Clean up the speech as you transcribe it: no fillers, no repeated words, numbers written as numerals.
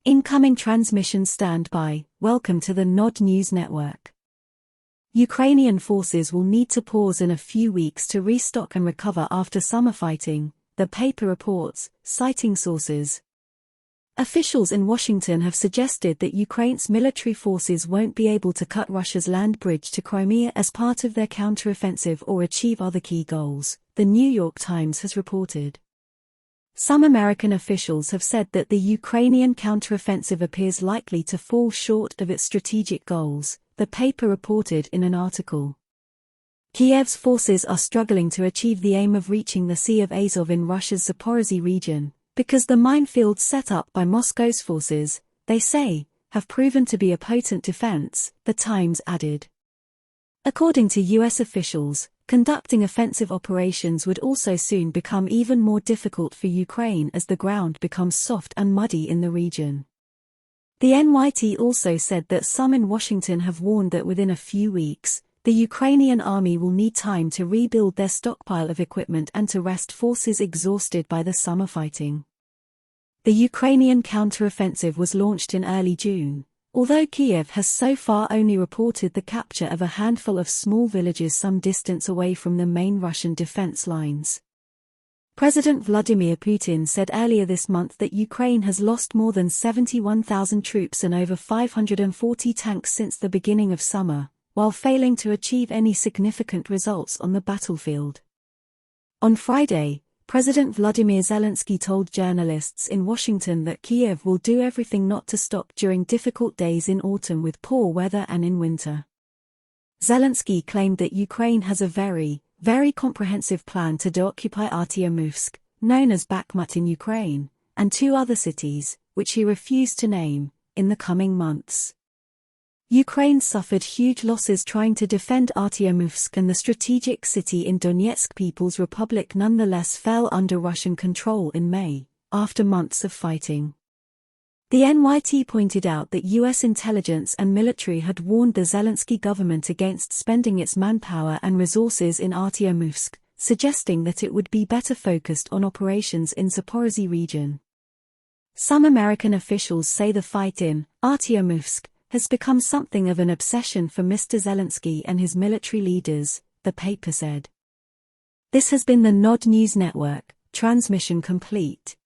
Incoming transmission standby. Welcome to the Nod News Network. Ukrainian forces will need to pause in a few weeks to restock and recover after summer fighting, the paper reports, citing sources. Officials in Washington have suggested that Ukraine's military forces won't be able to cut Russia's land bridge to Crimea as part of their counteroffensive or achieve other key goals, the New York Times has reported. Some American officials have said that the Ukrainian counteroffensive appears likely to fall short of its strategic goals, the paper reported in an article. Kiev's forces are struggling to achieve the aim of reaching the Sea of Azov in Russia's Zaporozhye region, because the minefields set up by Moscow's forces, they say, have proven to be a potent defense, the Times added. According to U.S. officials, conducting offensive operations would also soon become even more difficult for Ukraine as the ground becomes soft and muddy in the region. The NYT also said that some in Washington have warned that within a few weeks, the Ukrainian army will need time to rebuild their stockpile of equipment and to rest forces exhausted by the summer fighting. The Ukrainian counteroffensive was launched in early June, although Kiev has so far only reported the capture of a handful of small villages some distance away from the main Russian defense lines. President Vladimir Putin said earlier this month that Ukraine has lost more than 71,000 troops and over 540 tanks since the beginning of summer, while failing to achieve any significant results on the battlefield. On Friday, President Vladimir Zelensky told journalists in Washington that Kiev will do everything not to stop during difficult days in autumn with poor weather and in winter. Zelensky claimed that Ukraine has a very comprehensive plan to deoccupy Artyomovsk, known as Bakhmut in Ukraine, and two other cities, which he refused to name, in the coming months. Ukraine suffered huge losses trying to defend Artyomovsk, and the strategic city in Donetsk People's Republic nonetheless fell under Russian control in May, after months of fighting. The NYT pointed out that U.S. intelligence and military had warned the Zelensky government against spending its manpower and resources in Artyomovsk, suggesting that it would be better focused on operations in Zaporozhye region. Some American officials say the fight in Artyomovsk has become something of an obsession for Mr. Zelensky and his military leaders, the paper said. This has been the Nod News Network, transmission complete.